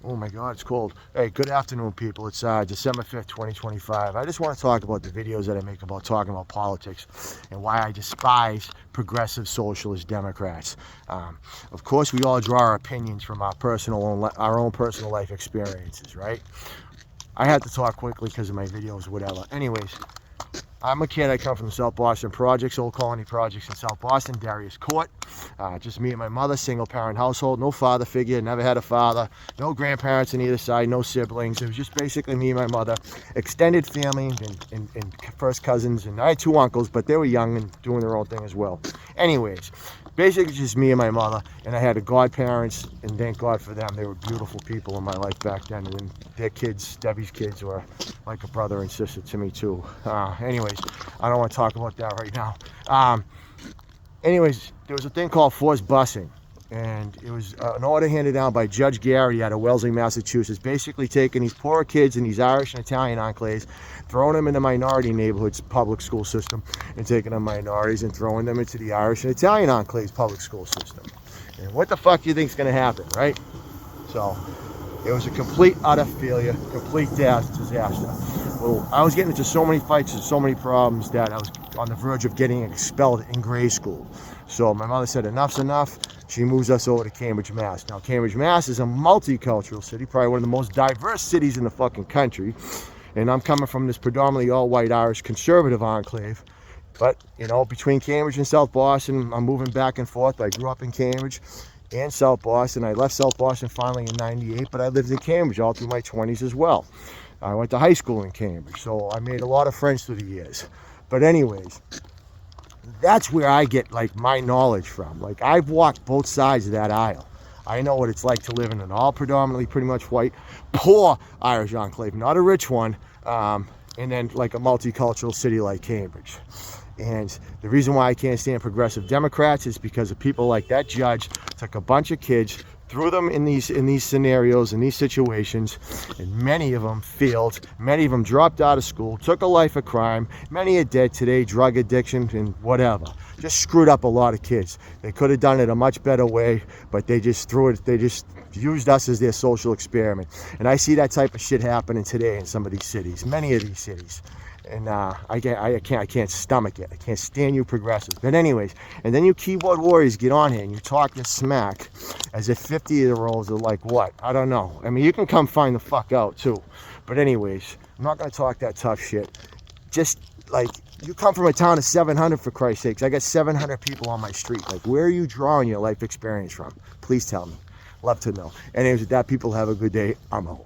Oh my God, it's cold. Hey, good afternoon, people. It's December 5th, 2025. I just want to talk about the videos that I make about talking about politics and why I despise progressive socialist Democrats. Of course, we all draw our opinions from our own personal life experiences, right? I had to talk quickly because of my videos, whatever. Anyways, I'm a kid. I come from the South Boston Projects, Old Colony Projects in South Boston, Darius Court. Just me and my mother, single parent household, no father figure, never had a father, no grandparents on either side, no siblings. It was just basically me and my mother, extended family and first cousins, and I had two uncles, but they were young and doing their own thing as well. Anyways, basically just me and my mother, and I had godparents, and thank God for them. They were beautiful people in my life back then, and their kids, Debbie's kids, were like a brother and sister to me too. Anyways, I don't want to talk about that right now. Anyways, there was a thing called forced busing, and it was an order handed down by Judge Gary out of Wellesley, Massachusetts, basically taking these poor kids in these Irish and Italian enclaves, throwing them in the minority neighborhoods public school system, and taking the minorities and throwing them into the Irish and Italian enclaves public school system. And what the fuck do you think is going to happen, right? So it was a complete, utter failure, complete disaster. Well, I was getting into so many fights and so many problems that I was on the verge of getting expelled in grade school. So my mother said, enough's enough. She moves us over to Cambridge, Mass. Now, Cambridge, Mass is a multicultural city, probably one of the most diverse cities in the fucking country. And I'm coming from this predominantly all-white Irish conservative enclave. But, you know, between Cambridge and South Boston, I'm moving back and forth. I grew up in Cambridge and South Boston. I left South Boston finally in '98, but I lived in Cambridge all through my 20s as well. I went to high school in Cambridge, so I made a lot of friends through the years. But anyways, that's where I get like my knowledge from. Like, I've walked both sides of that aisle. I know what it's like to live in an all predominantly pretty much white, poor Irish enclave, not a rich one, and then like a multicultural city like Cambridge. And the reason why I can't stand progressive Democrats is because of people like that judge took a bunch of kids, threw them in these scenarios, in these situations, and many of them failed. Many of them dropped out of school, took a life of crime. Many are dead today, drug addiction and whatever. Just screwed up a lot of kids. They could have done it a much better way, but they just threw it. They just used us as their social experiment. And I see that type of shit happening today in some of these cities, many of these cities. And I can't stomach it. I can't stand you progressives. But anyways, and then you keyboard warriors get on here and you talk this smack as if 50-year-olds are like what? I don't know. I mean, you can come find the fuck out too. But anyways, I'm not going to talk that tough shit. Just like, you come from a town of 700, for Christ's sakes. I got 700 people on my street. Like, where are you drawing your life experience from? Please tell me. Love to know. Anyways, with that, people have a good day. I'm out.